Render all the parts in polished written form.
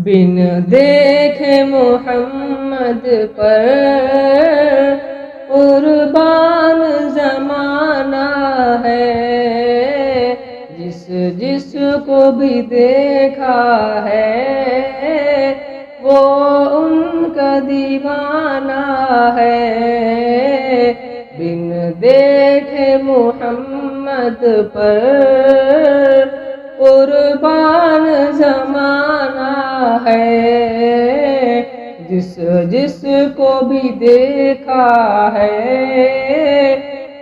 بن دیکھے محمد پر قربان زمانہ ہے، جس کو بھی دیکھا ہے وہ ان کا دیوانہ ہے۔ بن دیکھے محمد پر قربان زمانہ ہے، جس کو بھی دیکھا ہے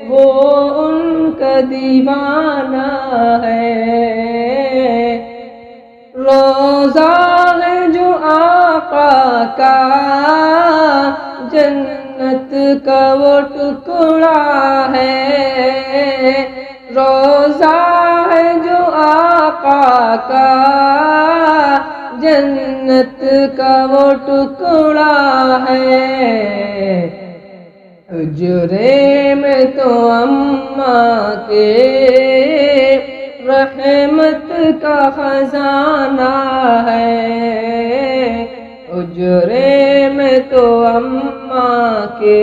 وہ ان کا دیوانہ ہے۔ روضہ ہے جو آقا کا جنت کا وہ ٹکڑا ہے، روضہ ہے جو آقا کا جنت کا وہ ٹکڑا ہے۔ حجرے میں تو اماں کے رحمت کا خزانہ ہے، حجرے میں تو اماں کے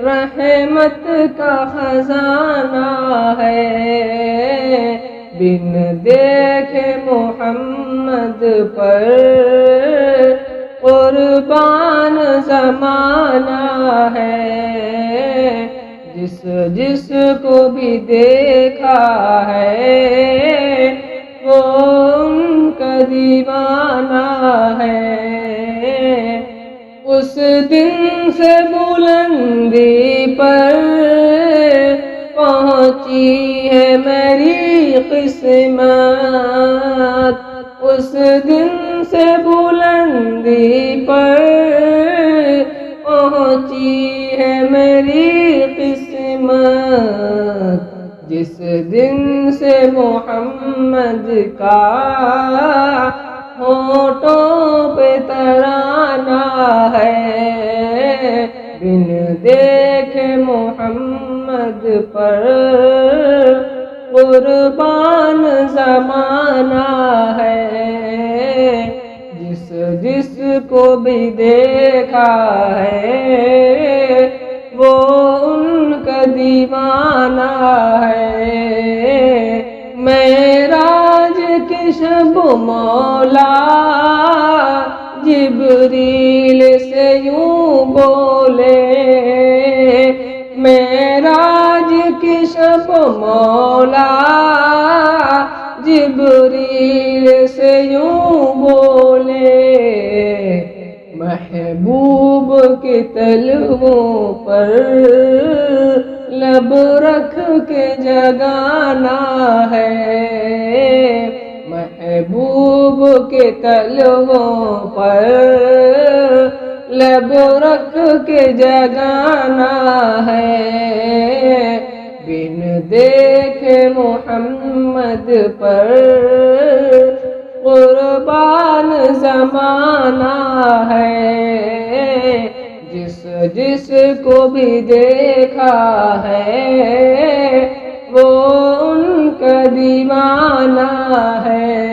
رحمت کا خزانہ ہے۔ بن دیکھے محمد پر قربان زمانہ ہے، جس کو بھی دیکھا ہے وہ ان کا دیوانہ ہے۔ اس دن سے بلندی پر پہنچی ہے میری قسمت، اس دن سے بلندی پر پہنچی ہے میری قسمت، جس دن سے محمد کا ہونٹوں پہ ترانہ ہے۔ بن دیکھے محمد پر قربان زمانہ ہے، جس کو بھی دیکھا ہے وہ ان کا دیوانہ ہے۔ معراج کی شب مولا جبریل سے یوں بولے، معراج کی شب مولا جبریل سے یوں بولے، محبوب کے تلووں پر لب رکھ کے جگانا ہے، محبوب کے تلووں پر لب رکھ کے جگانا ہے۔ بن دیکھے محمد پر قربان زمانہ ہے، جس کو بھی دیکھا ہے وہ ان کا دیوانہ ہے۔